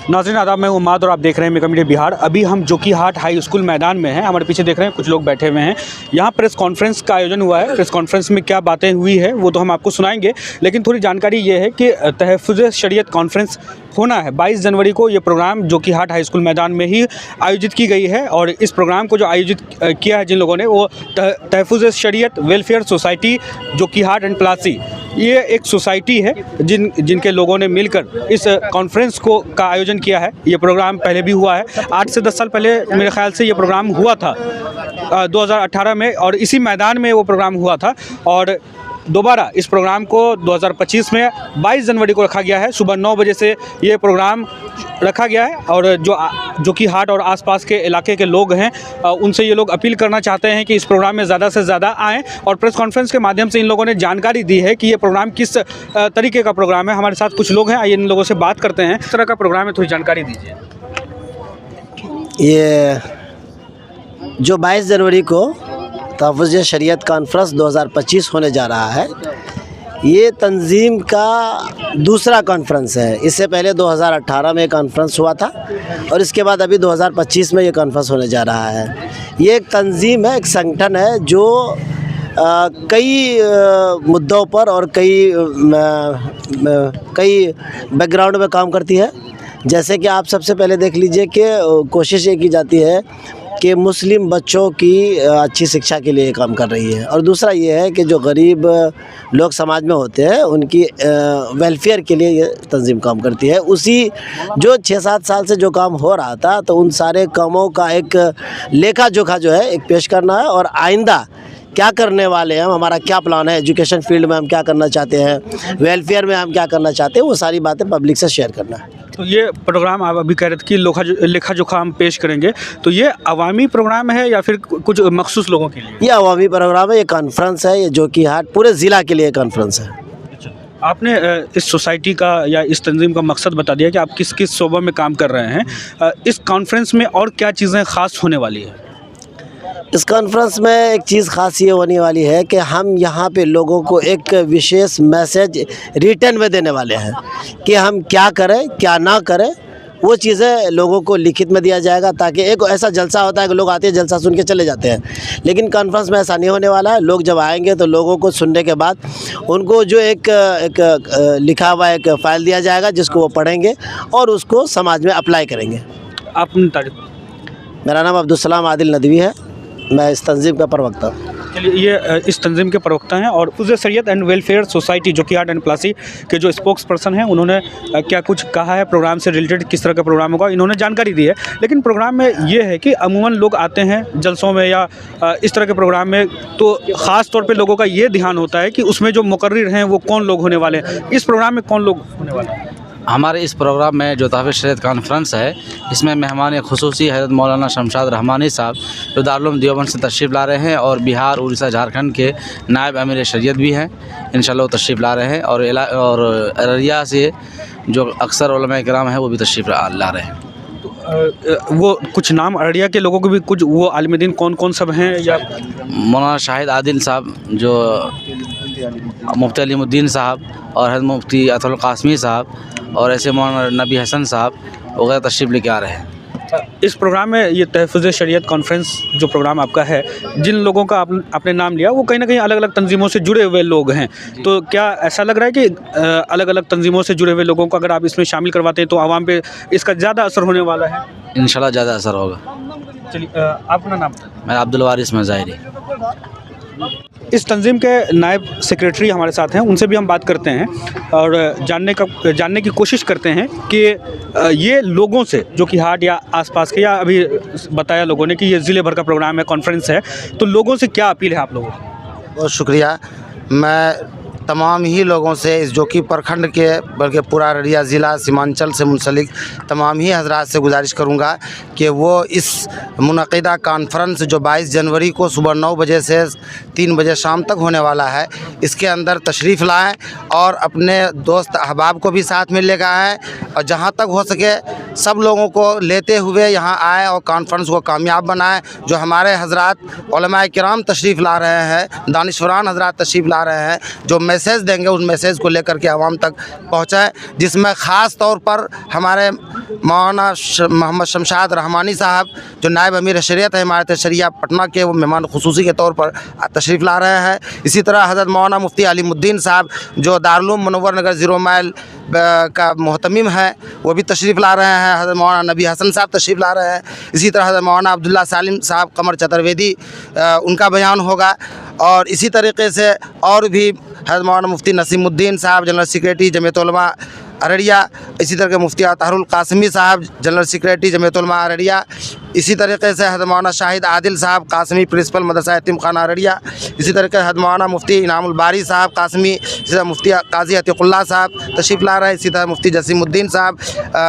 नाज़रीन आदाब, मैं उम्माद और आप देख रहे हैं मेगा मीडिया बिहार। अभी हम जोकीहाट हाई स्कूल मैदान में हैं। हमारे पीछे देख रहे हैं कुछ लोग बैठे हुए हैं। यहाँ प्रेस कॉन्फ्रेंस का आयोजन हुआ है। प्रेस कॉन्फ्रेंस में क्या बातें हुई है वो तो हम आपको सुनाएंगे, लेकिन थोड़ी जानकारी ये है कि तहफ़्फ़ुज़ शरीयत कॉन्फ्रेंस होना है 22 जनवरी को। ये प्रोग्राम जोकीहाट हाई स्कूल मैदान में ही आयोजित की गई है और इस प्रोग्राम को जो आयोजित किया है जिन लोगों ने, वो तहफ़्फ़ुज़ शरीयत welfare society Jokihat and Plassey, ये एक सोसाइटी है जिनके लोगों ने मिलकर इस कॉन्फ्रेंस का आयोजन किया है। ये प्रोग्राम पहले भी हुआ है, 8 से 10 साल पहले मेरे ख्याल से ये प्रोग्राम हुआ था 2018 में, और इसी मैदान में वो प्रोग्राम हुआ था। और दोबारा इस प्रोग्राम को 2025 में 22 जनवरी को रखा गया है। सुबह 9 बजे से ये प्रोग्राम रखा गया है और जोकीहाट और आसपास के इलाके के लोग हैं, उनसे ये लोग अपील करना चाहते हैं कि इस प्रोग्राम में ज़्यादा से ज़्यादा आएँ। और प्रेस कॉन्फ्रेंस के माध्यम से इन लोगों ने जानकारी दी है कि ये प्रोग्राम किस तरीके का प्रोग्राम है। हमारे साथ कुछ लोग हैं, आइए इन लोगों से बात करते हैं। किस तरह का प्रोग्राम है, थोड़ी जानकारी दीजिए। ये जो 22 जनवरी को तहफ़्फ़ुज़ शरीयत कॉन्फ्रेंस 2025 होने जा रहा है, ये तंजीम का दूसरा कॉन्फ्रेंस है। इससे पहले 2018 में कॉन्फ्रेंस हुआ था और इसके बाद अभी 2025 में ये कॉन्फ्रेंस होने जा रहा है। ये एक तंजीम है, एक संगठन है जो कई मुद्दों पर और कई बैकग्राउंड में काम करती है। जैसे कि आप सबसे पहले देख लीजिए कि कोशिश ये की जाती है कि मुस्लिम बच्चों की अच्छी शिक्षा के लिए काम कर रही है, और दूसरा ये है कि जो गरीब लोग समाज में होते हैं उनकी वेलफेयर के लिए ये तंजीम काम करती है। उसी जो 6-7 साल से जो काम हो रहा था, तो उन सारे कामों का एक लेखा जोखा जो है एक पेश करना है, और आइंदा क्या करने वाले हैं, हमारा क्या प्लान है, एजुकेशन फील्ड में हम क्या करना चाहते हैं, वेलफेयर में हम क्या करना चाहते हैं, वो सारी बातें पब्लिक से शेयर करना है। तो ये प्रोग्राम आप अभी कह रहे थे कि लेखा जोखा हम पेश करेंगे, तो ये अवामी प्रोग्राम है या फिर कुछ मखसूस लोगों के लिए? ये अवामी प्रोग्राम है, ये कॉन्फ्रेंस है, ये जोकीहाट पूरे ज़िला के लिए कॉन्फ्रेंस है। आपने इस सोसाइटी का या इस तंजीम का मकसद बता दिया कि आप किस किस शोबे में काम कर रहे हैं। इस कॉन्फ्रेंस में और क्या चीज़ें ख़ास होने वाली है? इस कॉन्फ्रेंस में एक चीज़ ख़ास ये होने वाली है कि हम यहाँ पे लोगों को एक विशेष मैसेज रिटर्न में देने वाले हैं कि हम क्या करें क्या ना करें। वो चीज़ें लोगों को लिखित में दिया जाएगा, ताकि एक ऐसा जलसा होता है कि लोग आते हैं, जलसा सुन के चले जाते हैं, लेकिन कॉन्फ्रेंस में ऐसा नहीं होने वाला है। लोग जब आएंगे तो लोगों को सुनने के बाद उनको जो एक लिखा हुआ एक फ़ाइल दिया जाएगा, जिसको वो पढ़ेंगे और उसको समाज में अप्लाई करेंगे। आपने तारीफ। मेरा नाम अब्दुल आदिल नदवी है, मैं इस तंजीम का प्रवक्ता हूँ। चलिए, ये इस तंजीम के प्रवक्ता हैं और तहफ़्फ़ुज़ शरीयत and welfare society Jokihat and Plassey के जो स्पोक्स पर्सन हैं, उन्होंने क्या कुछ कहा है प्रोग्राम से रिलेटेड, किस तरह का प्रोग्राम होगा, इन्होंने जानकारी दी है। लेकिन प्रोग्राम में ये है कि अमूमन लोग आते हैं जलसों में या इस तरह के प्रोग्राम में, तो ख़ास तौर पर लोगों का ये ध्यान होता है कि उसमें जो मुकर्रिर हैं वो कौन लोग होने वाले हैं। इस प्रोग्राम में कौन लोग होने वाले हैं? हमारे इस प्रोग्राम में जो तहफ़्फ़ुज़ शरीयत कॉन्फ्रेंस है, इसमें मेहमान खुसूसी हज़रत मौलाना शमशाद रहमानी साहब जो दारुल उलूम देवबंद से तशरीफ़ ला रहे हैं, और बिहार, उड़ीसा, झारखंड के नायब अमीर शरीयत भी हैं, इंशाअल्लाह वो तशरीफ़ ला रहे हैं। और अररिया से जो अक्सर उलमा किराम हैं वो भी तशरीफ़ ला रहे हैं। वो कुछ नाम अररिया के लोगों को भी, कुछ वो आलिम दीन कौन कौन सब हैं? या मौलाना शाहिद आदिल साहब, जो मुफ्ती अलीमुद्दीन साहब, और हज़रत मुफ्ती अतुल कासमी साहब, और ऐसे मौलाना नबी हसन साहब वगैरह तशरीफ़ लेके आ रहे हैं। इस प्रोग्राम में ये तहफ़्फ़ुज़ शरीयत कॉन्फ्रेंस जो प्रोग्राम आपका है, जिन लोगों का आपने नाम लिया वो कहीं ना कहीं अलग अलग तंजीमों से जुड़े हुए लोग हैं, तो क्या ऐसा लग रहा है कि अलग अलग तंजीमों से जुड़े हुए लोगों को अगर आप इसमें शामिल करवाते हैं तो आवाम पे इसका ज़्यादा असर होने वाला है? इंशाल्लाह ज़्यादा असर होगा। चलिए, अपना नाम? मैं अब्दुल वारिस मज़ाहिरी। इस तंजीम के नायब सेक्रेटरी हमारे साथ हैं, उनसे भी हम बात करते हैं और जानने की कोशिश करते हैं कि ये लोगों से जोकीहाट या आसपास के, या अभी बताया लोगों ने कि ये ज़िले भर का प्रोग्राम है, कॉन्फ्रेंस है, तो लोगों से क्या अपील है आप लोगों की? बहुत शुक्रिया। मैं तमाम ही लोगों से इस जोकी प्रखंड के, बल्कि पूरा अररिया ज़िला सीमांचल से मुंसलिक तमाम ही हजरात से गुजारिश करूंगा कि वो इस मुनक़िदा कॉन्फ्रेंस जो 22 जनवरी को सुबह 9 बजे से 3 बजे शाम तक होने वाला है, इसके अंदर तशरीफ़ लाएं और अपने दोस्त अहबाब को भी साथ में लेकर आएँ, और जहाँ तक हो सके सब लोगों को लेते हुए यहाँ आए और कॉन्फ्रेंस को कामयाब बनाएं। जो हमारे हजरात उलमा किराम तशरीफ़ ला रहे हैं, दानिशवरान हजरात तशरीफ़ ला रहे हैं, जो मैसेज देंगे उस मैसेज को लेकर के आवाम तक पहुँचाएँ, जिसमें ख़ास तौर पर हमारे मौलाना मोहम्मद शमशाद रहमानी साहब जो नायब अमीर शरीयत है इमारत शरिया पटना के, वो मेहमान खुसूसी के तौर पर तशरीफ़ ला रहे हैं। इसी तरह हज़रत मौलाना मुफ्ती अलीमुद्दीन साहब जो दारुल उलूम मुनव्वर नगर 0 माइल का मोहतमिम है, वो भी तशरीफ़ ला रहे हैं। हज़रत मौलाना नबी हसन साहब तशरीफ़ ला रहे हैं। इसी तरह हज़रत मौलाना अब्दुल्ला सालिम साहब कमर चतुर्वेदी उनका बयान होगा। और इसी तरीके से और भी हज़रत मौलाना मुफ्ती नसीमुद्दीन साहब जनरल सेक्रेटरी जमीयत उलमा अररिया, इसी तरह के मुफ्ती अतहरुल कासमी साहब जनरल सेक्रेटरी जमीयत उलमा अररिया, इसी तरीके से हज़रत मौलाना शाहिद आदिल साहब कासमी प्रिंसिपल मदरसा यतीम खाना अररिया, इसी तरीके से हज़रत मौलाना मुफ्ती इनामुल बारी साहब कासमी, इसी तरह मुफ्ती काजी अतीकुल्लाह साहब तशरीफ़ ला रहे हैं। इसी तरह मुफ्ती जसीमुद्दीन साहब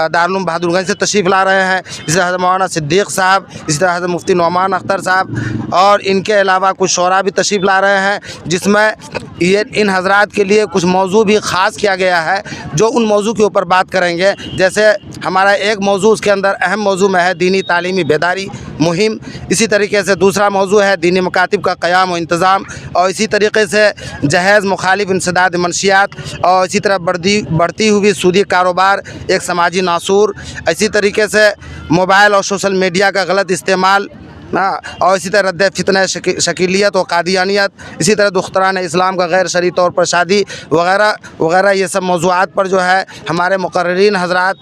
दारुल उलूम बहादुरगंज से तशरीफ़ ला रहे हैं। इसी तरह हज़रत मौलाना सिद्दीक़ साहब, इसी तरह हज़रत मुफ्ती नौमान अख्तर साहब और इनके अलावा कुछ शोरा भी तशरीफ़ ला रहे हैं, जिसमें ये इन हज़रात के लिए कुछ मौजू भी ख़ास किया गया है जो उन मौजू के ऊपर बात करेंगे। जैसे हमारा एक मौजू उसके अंदर अहम मौजू में है दीनी तालीमी बेदारी मुहिम, इसी तरीके से दूसरा मौजू है दीनी मकातिब का क़याम और इंतज़ाम, और इसी तरीके से जहेज़ मुखालिफ इंसदाद मनशियात, और इसी तरह बढ़ती हुई सूदी कारोबार एक समाजी नासूर, इसी तरीके से मोबाइल और सोशल मीडिया का गलत इस्तेमाल, और इसी तरह रद्द फितना शकीलियत और कादियानियत, इसी तरह दुख्तरान इस्लाम का गैर शरई तौर पर शादी वगैरह वगैरह, ये सब मौज़ूआत पर जो है हमारे मुक़र्रिरीन हज़रात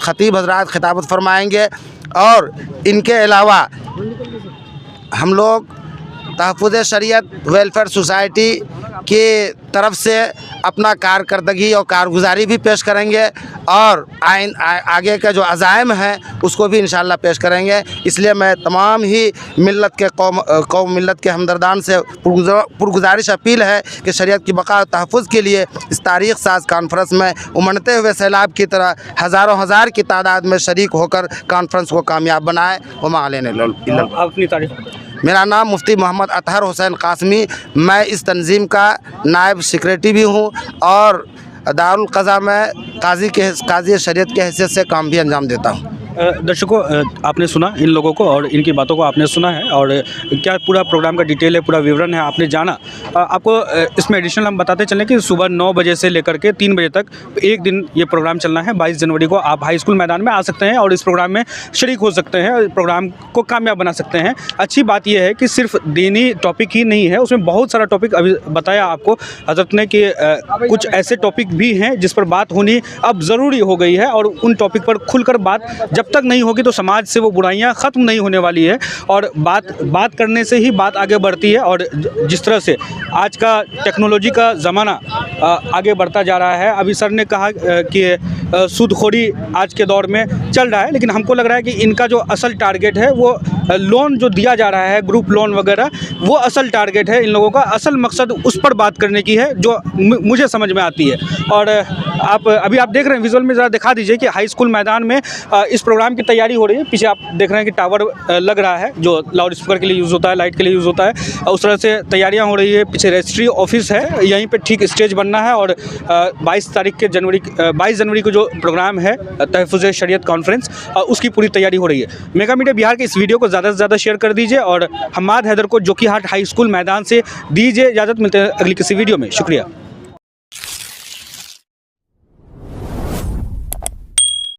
ख़तीब हज़रात खिताबत फरमाएँगे। और इनके अलावा हम लोग तहफ़्फ़ुज़ शरीयत वेलफेयर सोसाइटी की तरफ से अपना कारकर्दगी और कारगुजारी भी पेश करेंगे, और आगे का जो अज़ाइम है उसको भी इंशाअल्लाह पेश करेंगे। इसलिए मैं तमाम ही मिल्लत के कौम मिल्लत के हमदर्दान से पुरगुजारिश अपील है कि शरीयत की बका और तहफ़्फ़ुज़ के लिए इस तारीख़ साज कॉन्फ्रेंस में उमड़ते हुए सैलाब की तरह हज़ारों हज़ार की तादाद में शरीक होकर कॉन्फ्रेंस को कामयाब बनाए। वमा अलैना इल्ला अपनी तारीफ। मेरा नाम मुफ्ती मोहम्मद अतहर हुसैन कासमी, मैं इस तंजीम का नायब सेक्रेटरी भी हूँ और दारुल क़ज़ा में काज़ी शरीयत की हैसियत से काम भी अंजाम देता हूँ। दर्शकों, आपने सुना इन लोगों को और इनकी बातों को आपने सुना है, और क्या पूरा प्रोग्राम का डिटेल है, पूरा विवरण है आपने जाना। आपको इसमें एडिशनल हम बताते चलें कि सुबह 9 बजे से लेकर के 3 बजे तक एक दिन ये प्रोग्राम चलना है। 22 जनवरी को आप हाई स्कूल मैदान में आ सकते हैं और इस प्रोग्राम में शरीक हो सकते हैं, प्रोग्राम को कामयाब बना सकते हैं। अच्छी बात यह है कि सिर्फ दीनी टॉपिक ही नहीं है, उसमें बहुत सारा टॉपिक अभी बताया आपको हज़रत ने कि कुछ ऐसे टॉपिक भी हैं जिस पर बात होनी अब ज़रूरी हो गई है, और उन टॉपिक पर खुलकर बात जब तक नहीं होगी तो समाज से वो बुराइयां ख़त्म नहीं होने वाली है, और बात करने से ही बात आगे बढ़ती है। और जिस तरह से आज का टेक्नोलॉजी का ज़माना आगे बढ़ता जा रहा है, अभी सर ने कहा कि सूदखोरी आज के दौर में चल रहा है, लेकिन हमको लग रहा है कि इनका जो असल टारगेट है वो लोन जो दिया जा रहा है, ग्रुप लोन वगैरह, वो असल टारगेट है इन लोगों का। असल मकसद उस पर बात करने की है जो मुझे समझ में आती है। और अभी आप देख रहे हैं विजुअल में, ज़रा दिखा दीजिए कि हाई स्कूल मैदान में इस प्रोग्राम की तैयारी हो रही है। पीछे आप देख रहे हैं कि टावर लग रहा है जो लाउड स्पीकर के लिए यूज़ होता है, लाइट के लिए यूज़ होता है, उस तरह से तैयारियां हो रही है। पीछे रजिस्ट्री ऑफिस है, यहीं पे ठीक स्टेज बनना है, और 22 जनवरी को जो प्रोग्राम है तहफ़्फ़ुज़ शरीयत कॉन्फ्रेंस, उसकी पूरी तैयारी हो रही है। मेगा मीडिया बिहार के इस वीडियो को ज़्यादा से ज़्यादा शेयर कर दीजिए, और हम्माद हैदर को जोकीहाट हाई स्कूल मैदान से दीजिए इजाज़त। मिलते हैं अगली किसी वीडियो में। शुक्रिया।